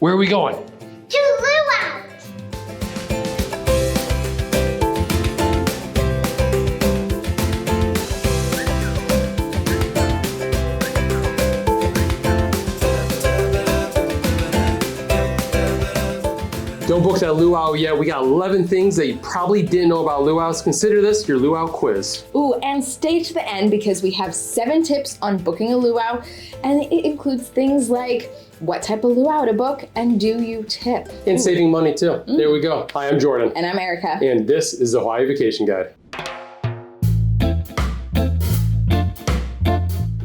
Where are we going? To Luau! Don't book that luau yet. We got 11 things that you probably didn't know about luau's. Consider this your luau quiz. Ooh, and stay to the end because we have 7 tips on booking a luau, and it includes things like what type of luau to book and do you tip? And saving money too. There we go. Hi, I'm Jordan. And I'm Erica. And this is the Hawaii Vacation Guide.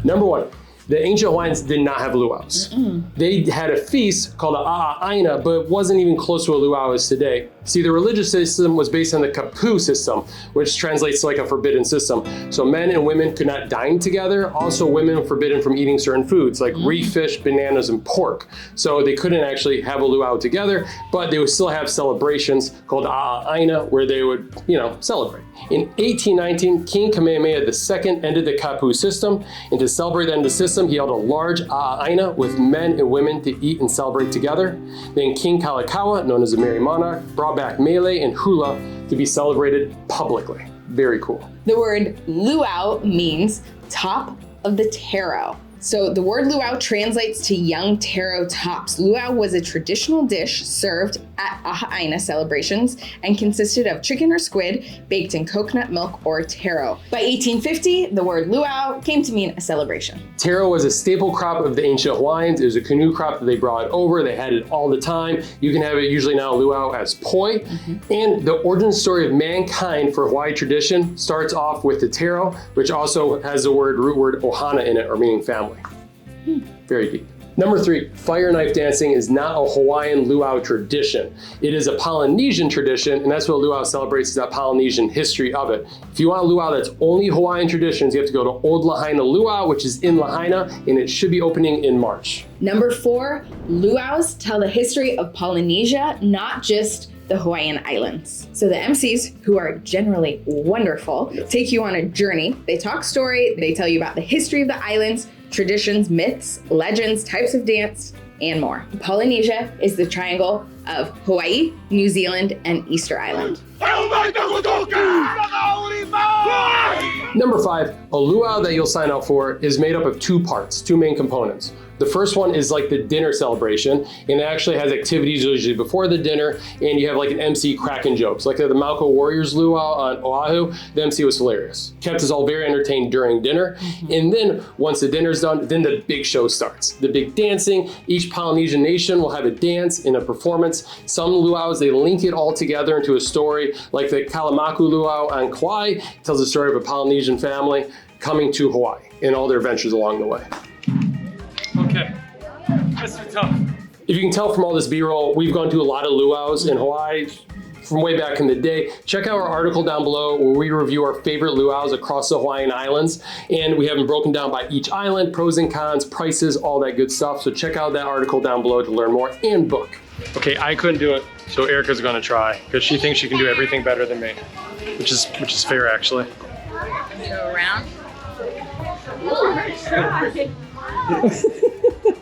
Number 1. The ancient Hawaiians did not have luaus. They had a feast called a HAWAIIAN, but it wasn't even close to what luau is today. See, the religious system was based on the kapu system, which translates to like a forbidden system. So men and women could not dine together. Also, women were forbidden from eating certain foods like reef, fish, bananas, and pork. So they couldn't actually have a luau together, but they would still have celebrations called HAWAIIAN where they would, celebrate. In 1819, King Kamehameha II ended the kapu system, and to celebrate the end of the system, he held a large HAWAIIAN with men and women to eat and celebrate together. Then King Kalakaua, known as the Merry Monarch, brought back Mele and Hula to be celebrated publicly. Very cool. The word luau means top of the taro. So the word luau translates to young taro tops. Luau was a traditional dish served at HAWAIIAN celebrations and consisted of chicken or squid baked in coconut milk or taro. By 1850, the word luau came to mean a celebration. Taro was a staple crop of the ancient Hawaiians. It was a canoe crop that they brought over. They had it all the time. You can have it usually now luau as poi. And the origin story of mankind for Hawaii tradition starts off with the taro, which also has the root word ohana in it, or meaning family. Very deep. Number 3, fire knife dancing is not a Hawaiian luau tradition. It is a Polynesian tradition, and that's what luau celebrates, is that Polynesian history of it. If you want a luau that's only Hawaiian traditions, you have to go to Old Lahaina Luau, which is in Lahaina, and it should be opening in March. Number 4, luaus tell the history of Polynesia, not just the Hawaiian Islands. So the MCs, who are generally wonderful, take you on a journey. They talk story, they tell you about the history of the islands, traditions, myths, legends, types of dance, and more. Polynesia is the triangle of Hawaii, New Zealand, and Easter Island. Number 5, a luau that you'll sign up for is made up of 2 parts, 2 main components. The first one is like the dinner celebration, and it actually has activities usually before the dinner, and you have like an MC cracking jokes. Like at the Malco Warriors luau on Oahu, the MC was hilarious. Kept us all very entertained during dinner. And then once the dinner's done, then the big show starts. The big dancing. Each Polynesian nation will have a dance in a performance. Some luaus, they link it all together into a story, like the Kalamaku luau on Kauai tells the story of a Polynesian family coming to Hawaii and all their adventures along the way. Okay, that's tough. If you can tell from all this B-roll, we've gone to a lot of luaus in Hawaii from way back in the day. Check out our article down below where we review our favorite luaus across the Hawaiian Islands, and we have them broken down by each island, pros and cons, prices, all that good stuff. So check out that article down below to learn more and book. Okay, I couldn't do it, so Erica's gonna try because she thinks she can do everything better than me, which is fair actually. Go around.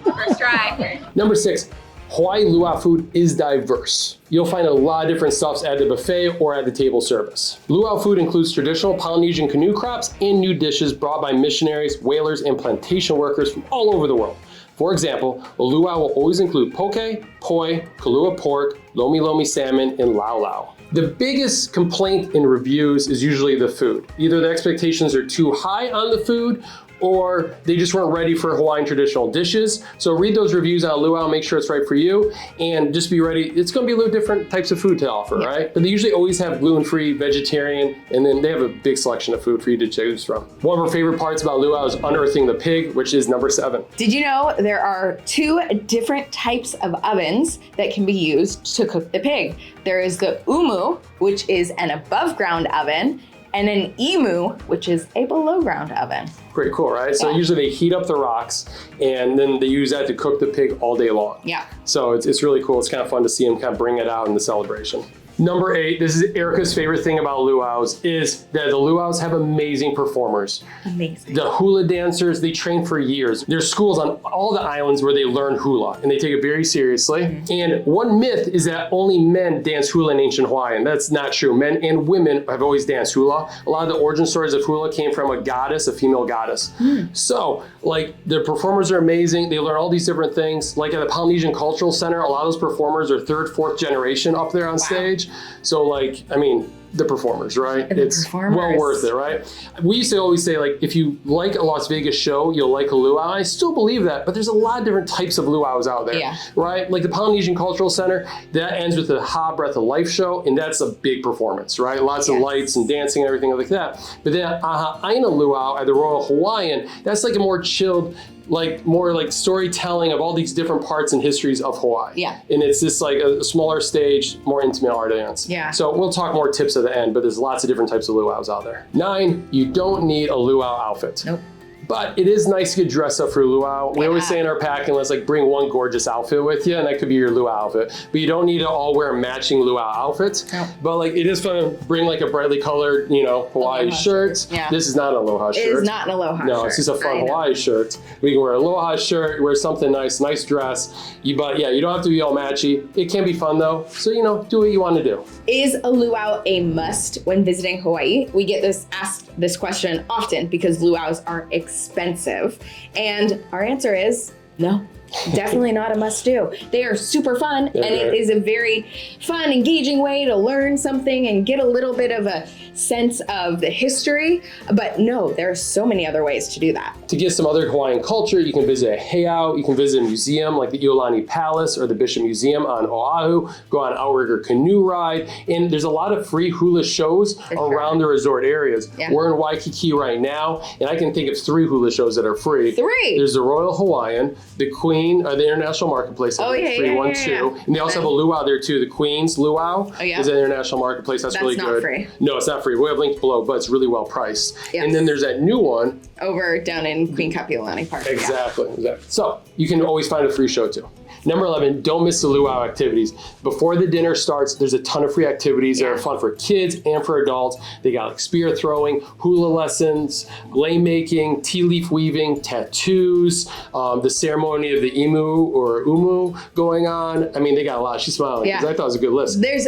First try. Number 6, Hawaii luau food is diverse. You'll find a lot of different stuffs at the buffet or at the table service. Luau food includes traditional Polynesian canoe crops and new dishes brought by missionaries, whalers, and plantation workers from all over the world. For example, a luau will always include poke, poi, kalua pork, lomi lomi salmon, and lau lau. The biggest complaint in reviews is usually the food. Either the expectations are too high on the food, or they just weren't ready for Hawaiian traditional dishes. So read those reviews on luau, make sure it's right for you, and just be ready. It's gonna be a little different types of food to offer, right? But they usually always have gluten-free, vegetarian, and then they have a big selection of food for you to choose from. One of our favorite parts about luau is unearthing the pig, which is number 7. Did you know there are 2 different types of ovens that can be used to cook the pig? There is the umu, which is an above ground oven, and an imu, which is a below ground oven. Pretty cool, right? So usually they heat up the rocks and then they use that to cook the pig all day long. Yeah. So it's really cool. It's kind of fun to see them kind of bring it out in the celebration. Number 8, this is Erica's favorite thing about luau's, is that the luau's have amazing performers. Amazing. The hula dancers, they train for years. There's schools on all the islands where they learn hula, and they take it very seriously. And one myth is that only men dance hula in ancient Hawaiian. That's not true. Men and women have always danced hula. A lot of the origin stories of hula came from a goddess, a female goddess. So, like, the performers are amazing. They learn all these different things. Like at the Polynesian Cultural Center, a lot of those performers are 3rd, 4th generation up there on stage. So, like, I mean, the performers, right? It's well worth it, right? We used to always say, like, if you like a Las Vegas show, you'll like a luau. I still believe that, but there's a lot of different types of luau's out there, right? Like the Polynesian Cultural Center, that ends with the Ha Breath of Life show, and that's a big performance, right? Lots of lights and dancing and everything like that. But then HAWAIIAN luau at the Royal Hawaiian, that's like a more chilled, like more like storytelling of all these different parts and histories of Hawaii. Yeah. And it's just like a smaller stage, more intimate art dance. Yeah. So we'll talk more tips at the end, but there's lots of different types of luau's out there. 9, you don't need a luau outfit. Nope. But it is nice to get dressed up for a luau. We always say in our packing list, like, bring one gorgeous outfit with you, and that could be your luau outfit. But you don't need to all wear matching luau outfits. No. But like, it is fun to bring like a brightly colored, you know, Hawaii shirt. Yeah. This is not an aloha shirt. It is not an aloha shirt. No, it's just a fun Hawaii shirt. We can wear an aloha shirt, wear something nice dress. But yeah, you don't have to be all matchy. It can be fun though. So, you know, do what you want to do. Is a luau a must when visiting Hawaii? We get asked this question often because luau's are expensive. And our answer is no. Definitely not a must do. They are super fun, and it is a very fun, engaging way to learn something and get a little bit of a sense of the history. But no, there are so many other ways to do that. To get some other Hawaiian culture, you can visit a heiau, you can visit a museum like the Iolani Palace or the Bishop Museum on Oahu, go on an outrigger canoe ride, and there's a lot of free hula shows around the resort areas. Yeah. We're in Waikiki right now, and I can think of 3 hula shows that are free. 3? There's the Royal Hawaiian, the Queen, the International Marketplace, free one too. And they also have a luau there too. The Queen's Luau is an International Marketplace. That's really good. That's not free. No, it's not free. We have links below, but it's really well priced. Yes. And then there's that new one over down in Queen Kapiolani Park. Exactly. So you can always find a free show too. Number 11, don't miss the luau activities. Before the dinner starts, there's a ton of free activities that are fun for kids and for adults. They got like spear throwing, hula lessons, lei making, tea leaf weaving, tattoos, the ceremony of the imu or umu going on. I mean, they got a lot. She's smiling because I thought it was a good list. There's,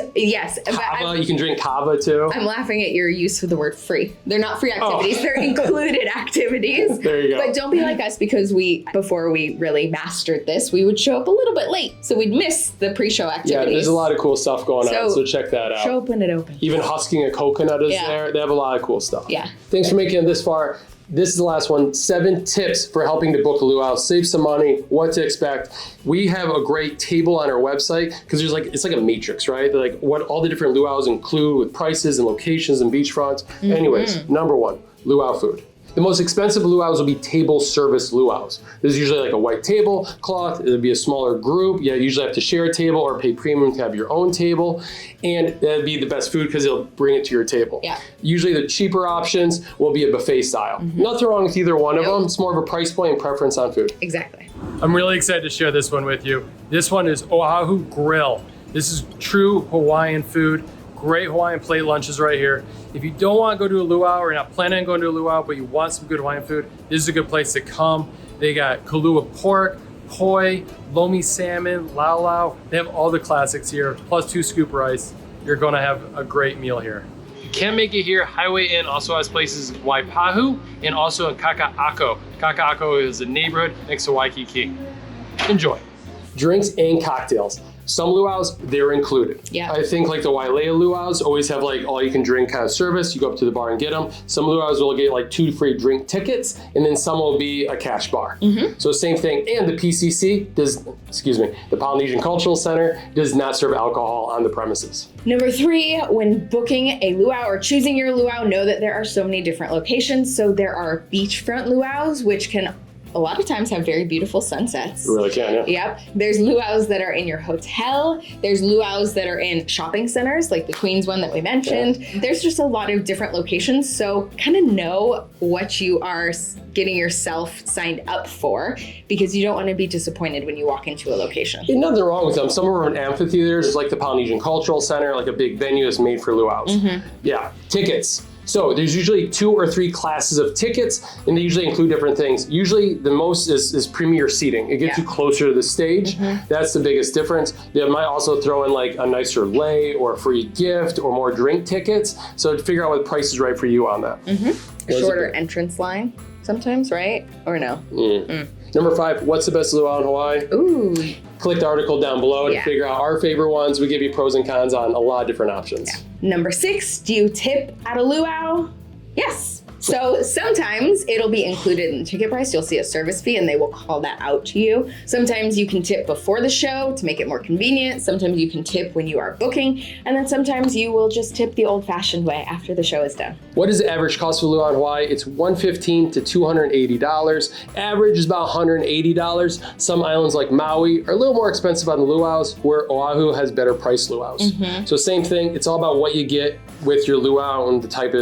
kava, you can drink kava too. I'm laughing at your use of the word free. They're not free activities. They're included activities. There you go. But don't be like us because before we really mastered this, we would show up a little bit late. So we'd miss the pre-show activities. Yeah, there's a lot of cool stuff going on. So check that out. Show up when it opens. Even husking a coconut is there. They have a lot of cool stuff. Yeah. Thanks for making it this far. This is the last one. 7 tips for helping to book a luau, save some money, what to expect. We have a great table on our website because it's like a matrix, right? Like what all the different luau's include with prices and locations and beachfronts. Anyways, number 1, luau food. The most expensive luau's will be table service luau's. This is usually like a white table cloth. It'll be a smaller group. You usually have to share a table or pay premium to have your own table. And that'd be the best food because they'll bring it to your table. Yeah. Usually the cheaper options will be a buffet style. Nothing wrong with either one of them. It's more of a price point and preference on food. Exactly. I'm really excited to share this one with you. This one is Oahu Grill. This is true Hawaiian food. Great Hawaiian plate lunches right here. If you don't want to go to a luau or you're not planning on going to a luau, but you want some good Hawaiian food, this is a good place to come. They got kalua pork, poi, lomi salmon, lau. They have all the classics here, plus 2 scoop rice. You're gonna have a great meal here. If you can't make it here, HAWAIIAN also has places in Waipahu and also in Kaka'ako. Kaka'ako is a neighborhood next to Waikiki. Enjoy. Drinks and cocktails. Some luau's, they're included. Yeah. I think like the Wailea luau's always have like all you can drink kind of service. You go up to the bar and get them. Some luau's will get like 2 free drink tickets, and then some will be a cash bar. So same thing. And the PCC the Polynesian Cultural Center does not serve alcohol on the premises. Number 3, when booking a luau or choosing your luau, know that there are so many different locations. So there are beachfront luau's, which can a lot of times have very beautiful sunsets. You really can, yeah. Yep. There's luau's that are in your hotel. There's luau's that are in shopping centers, like the Queens one that we mentioned. Yeah. There's just a lot of different locations. So kind of know what you are getting yourself signed up for, because you don't want to be disappointed when you walk into a location. There's nothing wrong with them. Some of them are in amphitheaters, like the Polynesian Cultural Center, like a big venue that's made for luau's. Mm-hmm. Yeah, tickets. So there's usually 2 or 3 classes of tickets, and they usually include different things. Usually the most is premier seating. It gets you closer to the stage. Mm-hmm. That's the biggest difference. They might also throw in like a nicer lei or a free gift or more drink tickets. So figure out what price is right for you on that. Mm-hmm. A shorter entrance line sometimes, right? Or no? Number 5, what's the best luau in Hawaii? Ooh. Click the article down below to figure out our favorite ones. We give you pros and cons on a lot of different options. Yeah. Number 6, do you tip at a luau? Yes. So sometimes it'll be included in the ticket price. You'll see a service fee and they will call that out to you. Sometimes you can tip before the show to make it more convenient. Sometimes you can tip when you are booking. And then sometimes you will just tip the old-fashioned way after the show is done. What is the average cost for luau in Hawaii? It's $115 to $280. Average is about $180. Some islands like Maui are a little more expensive on the luau's, where Oahu has better priced luau's. Mm-hmm. So same thing, it's all about what you get with your luau and the type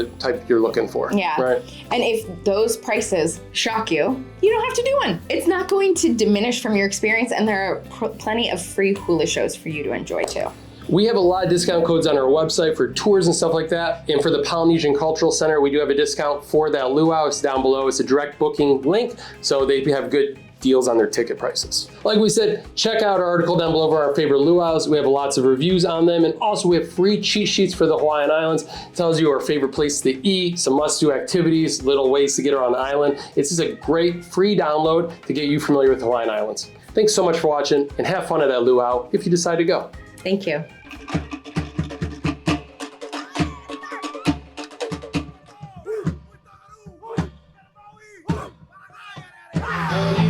you're looking for. Yeah. Right. And if those prices shock you, you don't have to do one. It's not going to diminish from your experience, and there are plenty of free hula shows for you to enjoy too. We have a lot of discount codes on our website for tours and stuff like that. And for the Polynesian Cultural Center, we do have a discount for that luau. It's down below. It's a direct booking link, so they have good deals on their ticket prices. Like we said, check out our article down below for our favorite luau's. We have lots of reviews on them, and also we have free cheat sheets for the Hawaiian Islands. It tells you our favorite places to eat, some must-do activities, little ways to get around the island. It's just a great free download to get you familiar with the Hawaiian Islands. Thanks so much for watching, and have fun at that luau if you decide to go. Thank you. Luau.